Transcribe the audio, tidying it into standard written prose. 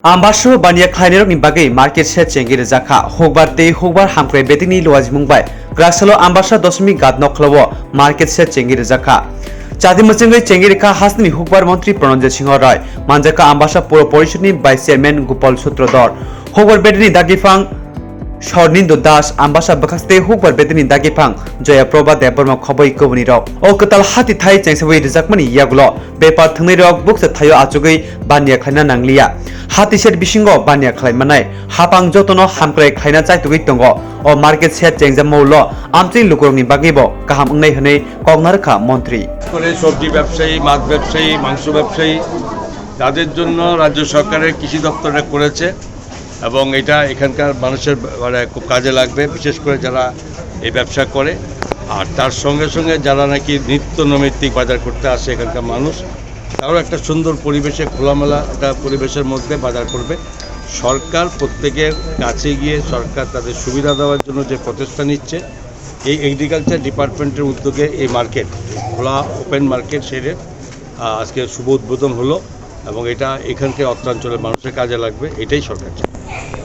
Ambasho bania khainero ni bagai market share chengi Rwjakkha hokbar tei hokbar Hamkwraini betini loaji mungbai grasalo ambasha dosmi gadno khlobo market share chengi Rwjakkha chadi mchengai chengi rekha hasni hokbar mantri Pranjit Singh Roy manjaka ambasha puro porishoni vice chairman Gopal Sutrodor hokbar betini dagifang Shornindo Das ambasha bakaste hokbar betini dagifang Joya Proba Deborma khoboi kobuni rok o Kwtal hati thai chengsawai Rwjakkmani yagulo bepa thangnai rok buksa thayo achugai bania khaina nanglia hati set bisingo bania khlaimanai hapang jotono Hamkwraini khaina chaitugui tongo o market share chengjamaulo amchi Lukurokni bagibo kaham ungnai hne kognarkha মন্ত্রী করে সবজি ব্যবসায়ী মাছ ব্যবসায়ী মাংস ব্যবসায়ী তাদের জন্য রাজ্য সরকারের কৃষি দপ্তরে করেছে এবং এটা এখানকার মানুষের খুব কাজে লাগবে বিশেষ করে যারা এই ব্যবসা করে আর তার সঙ্গে সঙ্গে যারা নাকি নিত্য নৈমিত্তিক বাজার করতে আসে এখানকার মানুষ তারাও একটা সুন্দর পরিবেশে খোলামেলা একটা পরিবেশের মধ্যে বাজার করবে সরকার প্রত্যেকের কাছে গিয়ে সরকার তাদের সুবিধা দেওয়ার জন্য যে প্রচেষ্টা নিচ্ছে এই এগ্রিকালচার ডিপার্টমেন্টের উদ্যোগে এই মার্কেট খোলা ওপেন মার্কেট সেরে আজকে শুভ উদ্বোধন হলো এবং এটা এখানকার অত্রাঞ্চলের মানুষের কাজে লাগবে এটাই সরকার চায়।